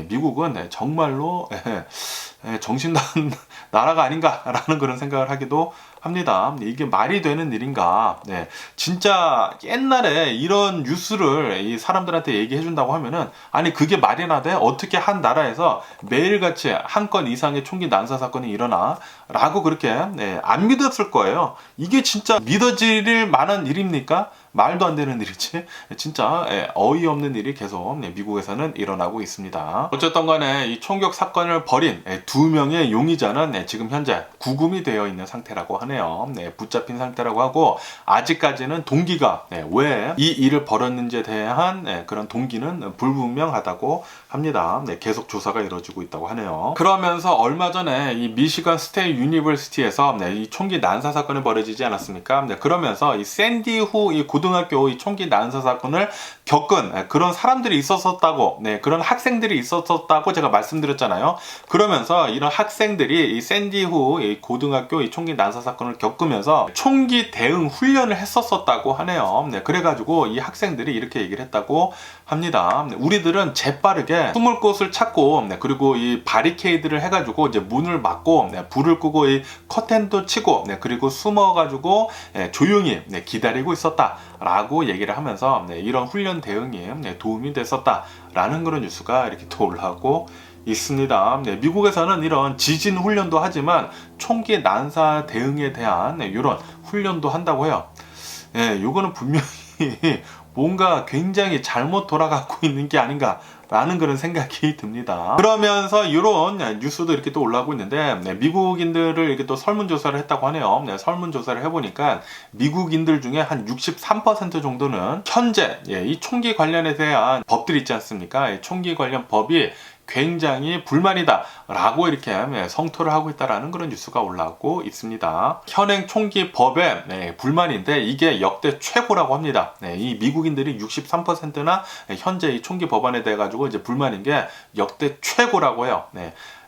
미국은 정말로 정신 나간 나라가 아닌가라는 그런 생각을 하기도 합니다. 이게 말이 되는 일인가? 네, 진짜 옛날에 이런 뉴스를 이 사람들한테 얘기해 준다고 하면은 아니 그게 말이나 돼? 어떻게 한 나라에서 매일같이 한 건 이상의 총기 난사 사건이 일어나? 라고 그렇게 안 믿었을 거예요. 이게 진짜 믿어질 만한 일입니까? 말도 안 되는 일이지. 진짜 어이없는 일이 계속 미국에서는 일어나고 있습니다. 어쨌든 간에 이 총격 사건을 벌인 2명의 용의자는 지금 현재 구금이 되어 있는 상태라고 하네요. 붙잡힌 상태라고 하고 아직까지는 동기가 왜 이 일을 벌였는지에 대한 그런 동기는 불분명하다고 합니다. 계속 조사가 이루어지고 있다고 하네요. 그러면서 얼마 전에 이 미시건 스테이트 유니버시티에서 이 총기 난사 사건이 벌어지지 않았습니까? 그러면서 이 샌디 후 이 고등학교 이 총기 난사 사건을 겪은 그런 사람들이 있었었다고, 그런 학생들이 있었었다고 제가 말씀드렸잖아요. 그러면서 이런 학생들이 이 샌디 후 이 고등학교 이 총기 난사 사건을 겪으면서 총기 대응 훈련을 했었다고 하네요. 그래가지고 이 학생들이 이렇게 얘기를 했다고 합니다. 우리들은 재빠르게 숨을 곳을 찾고 그리고 이 바리케이드를 해가지고 이제 문을 막고 불을 끄고 이 커튼도 치고 그리고 숨어가지고 조용히 기다리고 있었다라고 얘기를 하면서 이런 훈련 대응이 도움이 됐었다라는 그런 뉴스가 이렇게 또 올라오고 있습니다. 미국에서는 이런 지진 훈련도 하지만 총기 난사 대응에 대한 이런 훈련도 한다고 해요. 요거는 분명히 뭔가 굉장히 잘못 돌아가고 있는 게 아닌가 라는 그런 생각이 듭니다. 그러면서 이런 뉴스도 이렇게 또 올라오고 있는데 미국인들을 이렇게 또 설문조사를 했다고 하네요. 설문조사를 해보니까 미국인들 중에 한 63% 정도는 현재 이 총기 관련에 대한 법들이 있지 않습니까? 총기 관련 법이 굉장히 불만이다 라고 이렇게 성토를 하고 있다라는 그런 뉴스가 올라오고 있습니다. 현행 총기 법에 불만인데 이게 역대 최고라고 합니다. 이 미국인들이 63%나 현재 이 총기 법안에 대해 가지고 이제 불만인 게 역대 최고라고 해요.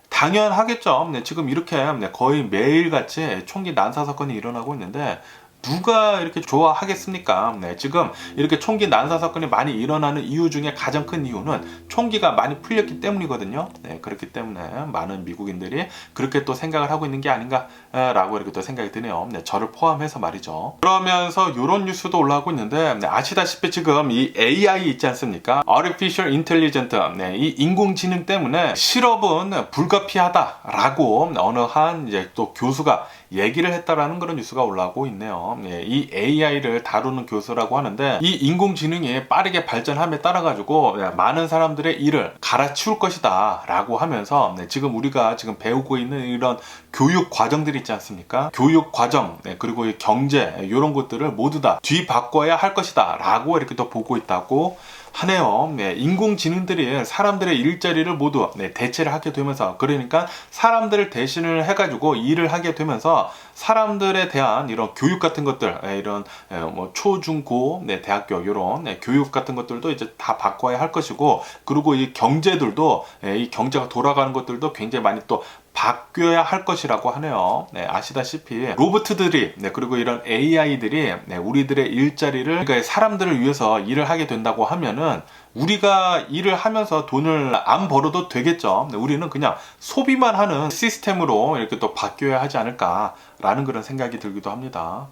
당연하겠죠. 지금 이렇게 거의 매일같이 총기 난사 사건이 일어나고 있는데 누가 이렇게 좋아하겠습니까? 지금 이렇게 총기 난사 사건이 많이 일어나는 이유 중에 가장 큰 이유는 총기가 많이 풀렸기 때문이거든요. 그렇기 때문에 많은 미국인들이 그렇게 또 생각을 하고 있는 게 아닌가라고 이렇게 또 생각이 드네요. 저를 포함해서 말이죠. 그러면서 이런 뉴스도 올라오고 있는데 아시다시피 지금 이 AI 있지 않습니까? Artificial Intelligence, 이 인공지능 때문에 실업은 불가피하다라고 어느 한 이제 또 교수가 얘기를 했다라는 그런 뉴스가 올라오고 있네요. 이 AI를 다루는 교수라고 하는데 이 인공지능이 빠르게 발전함에 따라 가지고 많은 사람들의 일을 갈아치울 것이다 라고 하면서 지금 우리가 지금 배우고 있는 이런 교육 과정들이 있지 않습니까? 교육 과정 그리고 이 경제 이런 것들을 모두 다 뒤바꿔야 할 것이다 라고 이렇게 또 보고 있다고 하네요. 인공지능들이 사람들의 일자리를 모두 대체를 하게 되면서 그러니까 사람들을 대신을 해가지고 일을 하게 되면서 사람들에 대한 이런 교육 같은 것들 이런 뭐 초, 중, 고, 대학교 이런 교육 같은 것들도 이제 다 바꿔야 할 것이고 그리고 이 경제들도 이 경제가 돌아가는 것들도 굉장히 많이 또 바뀌어야 할 것이라고 하네요. 네, 아시다시피 로봇들이 그리고 이런 AI들이 우리들의 일자리를, 그러니까 사람들을 위해서 일을 하게 된다고 하면은 우리가 일을 하면서 돈을 안 벌어도 되겠죠. 우리는 그냥 소비만 하는 시스템으로 이렇게 또 바뀌어야 하지 않을까라는 그런 생각이 들기도 합니다.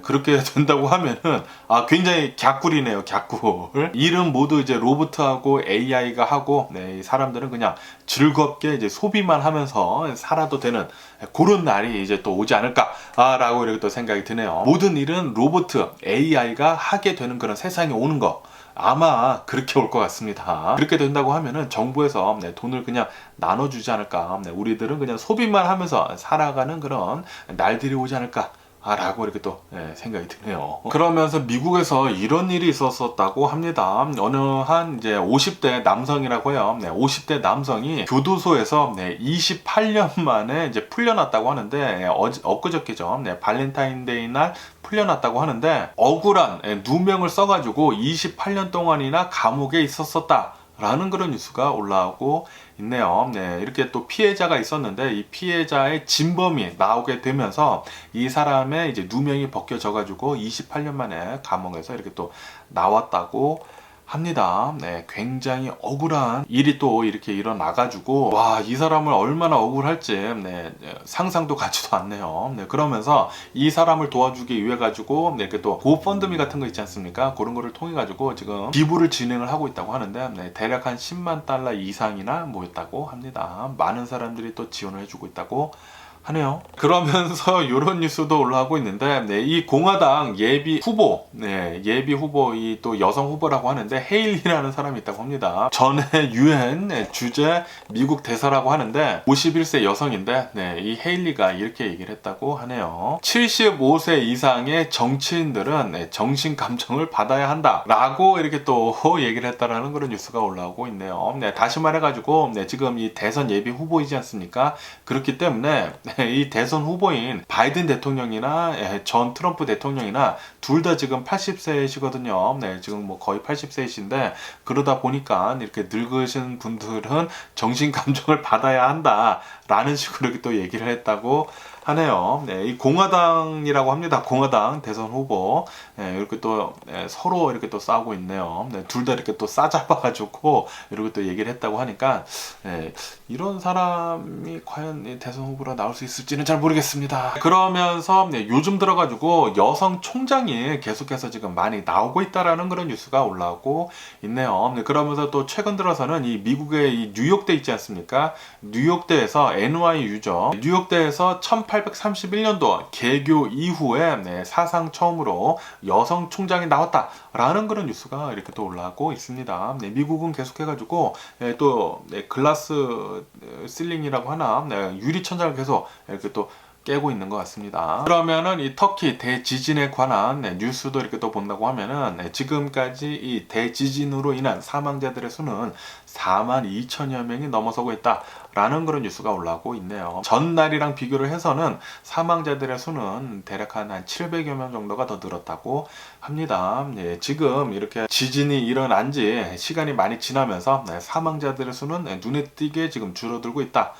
그렇게 된다고 하면은 굉장히 갸꿀이네요. 갸꿀. 일은 모두 이제 로봇하고 AI가 하고 이 사람들은 그냥 즐겁게 이제 소비만 하면서 살아도 되는 그런 날이 이제 또 오지 않을까라고 이렇게 또 생각이 드네요. 모든 일은 로봇, AI가 하게 되는 그런 세상이 오는 거, 아마 그렇게 올 것 같습니다. 그렇게 된다고 하면은 정부에서 돈을 그냥 나눠주지 않을까. 우리들은 그냥 소비만 하면서 살아가는 그런 날들이 오지 않을까 라고 이렇게 또 생각이 드네요. 그러면서 미국에서 이런 일이 있었다고 합니다. 어느 한 이제 50대 남성이라고 해요. 50대 남성이 교도소에서 28년 만에 이제 풀려났다고 하는데, 엊그저께죠. 발렌타인데이 날 풀려났다고 하는데, 억울한 누명을 써가지고 28년 동안이나 감옥에 있었었다 라는 그런 뉴스가 올라오고 있네요. 이렇게 또 피해자가 있었는데 이 피해자의 진범이 나오게 되면서 이 사람의 이제 누명이 벗겨져 가지고 28년 만에 감옥에서 이렇게 또 나왔다고 합니다. 굉장히 억울한 일이 또 이렇게 일어나가지고, 와, 이 사람을 얼마나 억울할지, 상상도 가지도 않네요. 그러면서 이 사람을 도와주기 위해 가지고, 이렇게 또 고펀드미 같은 거 있지 않습니까? 그런 거를 통해 가지고 지금 기부를 진행을 하고 있다고 하는데, 대략 한 10만 달러 이상이나 모였다고 합니다. 많은 사람들이 또 지원을 해주고 있다고 하네요. 그러면서 이런 뉴스도 올라오고 있는데, 이 공화당 예비 후보, 예비 후보, 이 또 여성 후보라고 하는데 헤일리라는 사람이 있다고 합니다. 전에 UN 주재 미국 대사라고 하는데 51세 여성인데, 이 헤일리가 이렇게 얘기를 했다고 하네요. 75세 이상의 정치인들은 정신 감정을 받아야 한다라고 이렇게 또 얘기를 했다라는 그런 뉴스가 올라오고 있네요. 다시 말해가지고 지금 이 대선 예비 후보이지 않습니까? 그렇기 때문에 이 대선 후보인 바이든 대통령이나 전 트럼프 대통령이나 둘 다 지금 80세이시거든요. 지금 뭐 거의 80세이신데, 그러다 보니까 이렇게 늙으신 분들은 정신 감정을 받아야 한다라는 식으로 이렇게 또 얘기를 했다고 하네요. 이 공화당이라고 합니다. 공화당 대선 후보. 이렇게 또 서로 이렇게 또 싸우고 있네요. 둘 다 이렇게 또 싸잡아가지고 이렇게 또 얘기를 했다고 하니까, 이런 사람이 과연 대선 후보로 나올 수 있을지는 잘 모르겠습니다. 그러면서 요즘 들어가지고 여성 총장이 계속해서 지금 많이 나오고 있다라는 그런 뉴스가 올라오고 있네요. 그러면서 또 최근 들어서는 이 미국의 이 뉴욕대 있지 않습니까? 뉴욕대에서 NYU죠. 뉴욕대에서 1831년도 개교 이후에 사상 처음으로 여성 총장이 나왔다라는 그런 뉴스가 이렇게 또 올라오고 있습니다. 미국은 계속해가지고 또 글라스 실링이라고 하나, 유리 천장을 계속 이렇게 또 깨고 있는 것 같습니다. 그러면은 이 터키 대지진에 관한 뉴스도 이렇게 또 본다고 하면은, 지금까지 이 대지진으로 인한 사망자들의 수는 4만 2천여 명이 넘어서고 있다라는 그런 뉴스가 올라오고 있네요. 전날이랑 비교를 해서는 사망자들의 수는 대략 한 700여 명 정도가 더 늘었다고 합니다. 지금 이렇게 지진이 일어난 지 시간이 많이 지나면서 사망자들의 수는 눈에 띄게 지금 줄어들고 있다,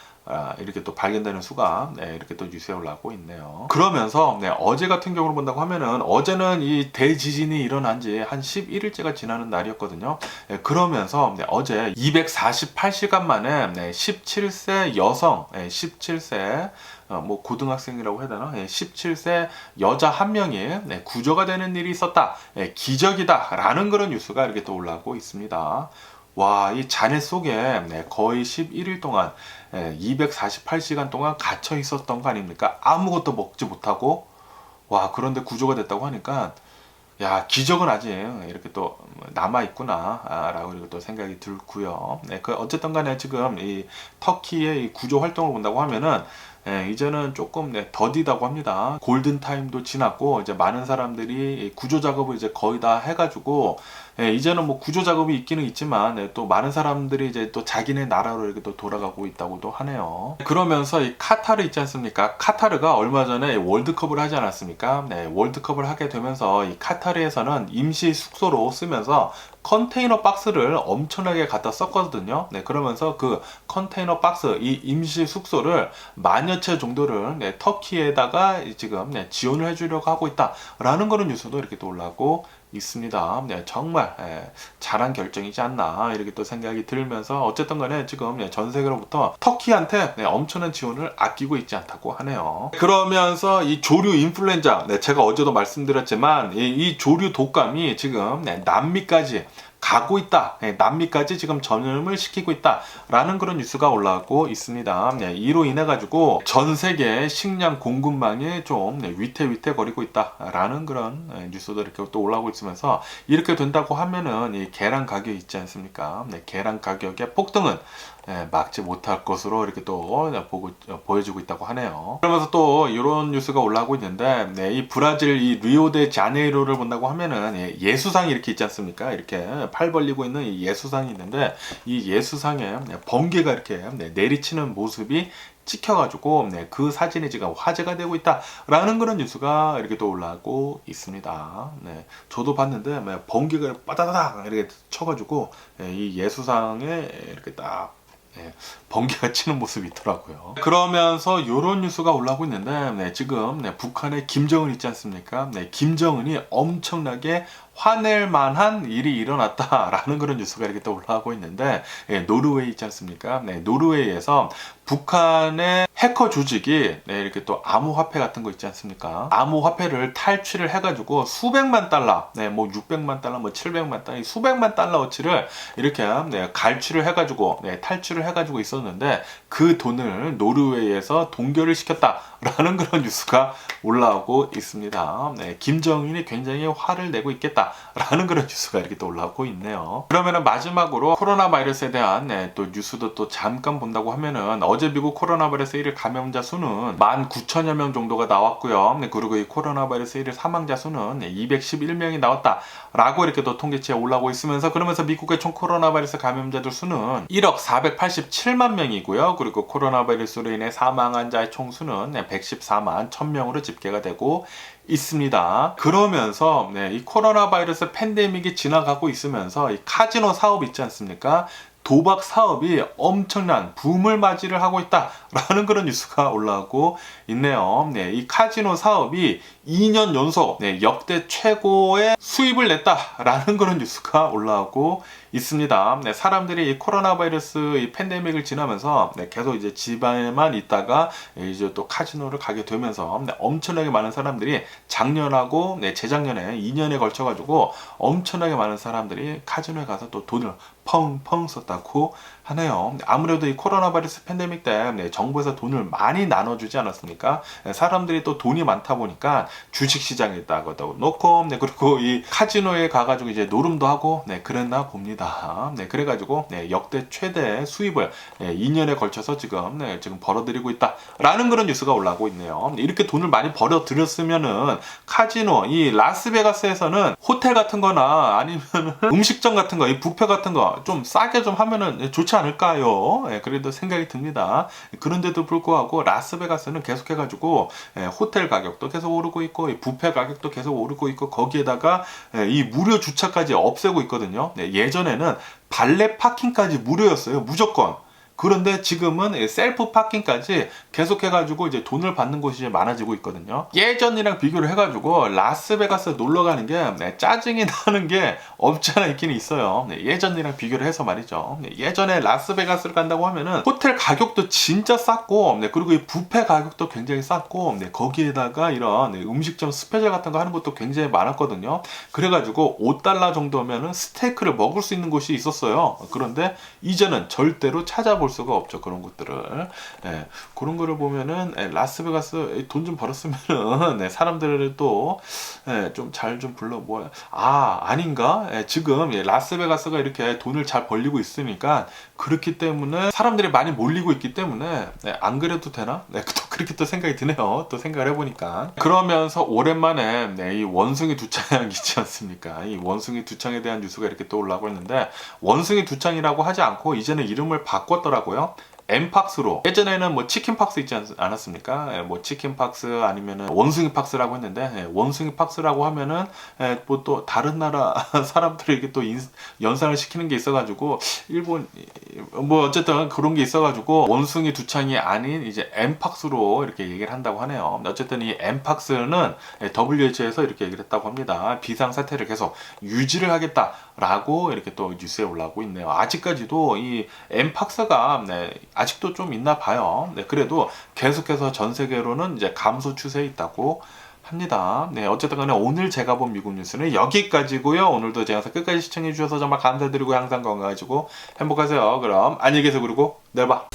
이렇게 또 발견되는 수가 이렇게 또 뉴스에 올라오고 있네요. 그러면서 어제 같은 경우를 본다고 하면은, 어제는 이 대지진이 일어난 지 한 11일째가 지나는 날이었거든요. 그러면서 어제 248시간 만에 17세 여성, 17세 뭐 고등학생이라고 해야 되나? 17세 여자 한 명이 구조가 되는 일이 있었다, 기적이다 라는 그런 뉴스가 이렇게 또 올라오고 있습니다. 와, 이 잔해 속에 거의 11일 동안 248시간 동안 갇혀 있었던 거 아닙니까? 아무것도 먹지 못하고. 와, 그런데 구조가 됐다고 하니까, 야, 기적은 아직 이렇게 또 남아있구나 라고 이렇게 또 생각이 들고요. 어쨌든 간에 지금 이 터키의 이 구조 활동을 본다고 하면은, 이제는 조금 더디다고 합니다. 골든타임도 지났고, 이제 많은 사람들이 구조 작업을 이제 거의 다 해가지고, 이제는 뭐 구조 작업이 있기는 있지만, 또 많은 사람들이 이제 또 자기네 나라로 이렇게 또 돌아가고 있다고도 하네요. 그러면서 이 카타르 있지 않습니까? 카타르가 얼마 전에 월드컵을 하지 않았습니까? 월드컵을 하게 되면서 이 카타르 이탈리아에서는 임시 숙소로 쓰면서 컨테이너 박스를 엄청나게 갖다 썼거든요. 네, 그러면서 그 컨테이너 박스, 이 임시 숙소를 만여 채 정도를 터키에다가 지금 지원을 해주려고 하고 있다라는 그런 뉴스도 이렇게 또 올라오고 있습니다. 네, 정말 잘한 결정이지 않나 이렇게 또 생각이 들면서 어쨌든 간에 지금 전 세계로부터 터키한테 엄청난 지원을 아끼고 있지 않다고 하네요. 그러면서 이 조류 인플루엔자, 제가 어제도 말씀드렸지만 이 조류 독감이 지금 남미까지 가고 있다. 남미까지 지금 전염을 시키고 있다라는 그런 뉴스가 올라오고 있습니다. 이로 인해 가지고 전 세계 식량 공급망이 좀 위태위태거리고 있다라는 그런 뉴스도 이렇게 또 올라오고 있으면서 이렇게 된다고 하면은 이 계란 가격 있지 않습니까? 계란 가격의 폭등은 막지 못할 것으로 이렇게 또 보여주고 있다고 하네요. 그러면서 또 이런 뉴스가 올라오고 있는데 이 브라질 이 리오데자네이루를 본다고 하면은 예수상이 이렇게 있지 않습니까? 이렇게 팔 벌리고 있는 이 예수상이 있는데 이 예수상에 번개가 이렇게 내리치는 모습이 찍혀가지고 그 사진이 지금 화제가 되고 있다라는 그런 뉴스가 이렇게 또 올라오고 있습니다. 저도 봤는데 번개가 빠다다닥 이렇게 쳐가지고 이 예수상에 이렇게 딱 번개가 치는 모습이 있더라고요. 그러면서 이런 뉴스가 올라오고 있는데 지금 북한의 김정은 있지 않습니까? 김정은이 엄청나게 화낼 만한 일이 일어났다라는 그런 뉴스가 이렇게 또 올라오고 있는데 노르웨이 있지 않습니까? 노르웨이에서 북한의 해커 조직이 이렇게 또 암호화폐 같은 거 있지 않습니까? 암호화폐를 탈취를 해가지고 수백만 달러, 뭐 600만 달러, 뭐 700만 달러, 수백만 달러어치를 이렇게 갈취를 해가지고 탈취를 해가지고 있었는데 그 돈을 노르웨이에서 동결을 시켰다라는 그런 뉴스가 올라오고 있습니다. 김정은이 굉장히 화를 내고 있겠다라는 그런 뉴스가 이렇게 또 올라오고 있네요. 그러면은 마지막으로 코로나 바이러스에 대한 또 뉴스도 또 잠깐 본다고 하면은 어제 미국 코로나 바이러스 1일 감염자 수는 19,000여 명 정도가 나왔고요. 그리고 이 코로나 바이러스 1일 사망자 수는 211명이 나왔다라고 이렇게 또 통계치에 올라오고 있으면서 그러면서 미국의 총 코로나 바이러스 감염자들 수는 1억 487만 명이고요. 그리고 코로나 바이러스로 인해 사망한 자의 총 수는 114만 1000명으로 집계가 되고 있습니다. 그러면서 이 코로나 바이러스 팬데믹이 지나가고 있으면서 이 카지노 사업 있지 않습니까? 도박 사업이 엄청난 붐을 맞이를 하고 있다라는 그런 뉴스가 올라오고 있네요. 이 카지노 사업이 2년 연속 역대 최고의 수입을 냈다라는 그런 뉴스가 올라오고 있습니다. 사람들이 이 코로나 바이러스 이 팬데믹을 지나면서 계속 이제 집안에만 있다가 이제 또 카지노를 가게 되면서 엄청나게 많은 사람들이 작년하고 재작년에 2년에 걸쳐 가지고 엄청나게 많은 사람들이 카지노에 가서 또 돈을 펑펑 썼다고 하네요. 아무래도 이 코로나 바이러스 팬데믹 때 정부에서 돈을 많이 나눠주지 않았습니까? 사람들이 또 돈이 많다 보니까 주식시장에다가 놓고 그리고 이 카지노에 가가지고 이제 노름도 하고 그랬나 봅니다. 그래가지고 역대 최대 수입을 2년에 걸쳐서 지금 벌어들이고 있다라는 그런 뉴스가 올라오고 있네요. 이렇게 돈을 많이 벌어들였으면은 카지노 이 라스베가스에서는 호텔 같은 거나 아니면 음식점 같은 거, 이 뷔페 같은 거 좀 싸게 좀 하면은 좋지 않을까요? 그래도 생각이 듭니다. 그런데도 불구하고 라스베가스는 계속해가지고 호텔 가격도 계속 오르고 있고 뷔페 가격도 계속 오르고 있고 거기에다가 이 무료 주차까지 없애고 있거든요. 예전에는 발레 파킹까지 무료였어요. 무조건. 그런데 지금은 셀프 파킹까지 계속해가지고 이제 돈을 받는 곳이 많아지고 있거든요. 예전이랑 비교를 해가지고 라스베가스 놀러 가는 게 짜증이 나는 게 없지 않아 있긴 있어요. 예전이랑 비교를 해서 말이죠. 예전에 라스베가스를 간다고 하면은 호텔 가격도 진짜 쌌고, 그리고 이 뷔페 가격도 굉장히 쌌고, 거기에다가 이런 음식점 스페셜 같은 거 하는 것도 굉장히 많았거든요. 그래가지고 $5 정도면은 스테이크를 먹을 수 있는 곳이 있었어요. 그런데 이제는 절대로 찾아볼 수가 없죠. 그런 것들을. 그런 거를 보면은 라스베가스 돈 좀 벌었으면은 사람들을 또 좀 잘 좀 불러 모아. 아닌가? 지금 라스베가스가 이렇게 돈을 잘 벌리고 있으니까 그렇기 때문에 사람들이 많이 몰리고 있기 때문에 안 그래도 되나? 또 그렇게 또 생각이 드네요. 또 생각을 해보니까. 그러면서 오랜만에 이 원숭이 두창 있지 않습니까? 이 원숭이 두창에 대한 뉴스가 이렇게 또 올라오고 있는데 원숭이 두창이라고 하지 않고 이제는 이름을 바꿨더라고요. 엠팍스로, 예전에는 뭐 치킨팍스 있지 않았습니까? 예, 뭐 치킨팍스 아니면은 원숭이 팍스라고 했는데, 예, 원숭이 팍스라고 하면은 뭐 또 다른 나라 사람들에게 또 연상을 시키는 게 있어가지고, 일본 뭐 어쨌든 그런 게 있어가지고 원숭이 두창이 아닌 이제 엠팍스로 이렇게 얘기를 한다고 하네요. 어쨌든 이 엠팍스는 WHO에서 이렇게 얘기를 했다고 합니다. 비상 사태를 계속 유지를 하겠다라고 이렇게 또 뉴스에 올라오고 있네요. 아직까지도 이 엠팍스가 아직도 좀 있나 봐요. 그래도 계속해서 전 세계로는 이제 감소 추세에 있다고 합니다. 어쨌든 간에 오늘 제가 본 미국 뉴스는 여기까지고요. 오늘도 제 영상 끝까지 시청해 주셔서 정말 감사드리고 항상 건강하시고 행복하세요. 그럼 안녕히 계세요. 그리고 내일 봐.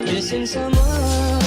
Missing someone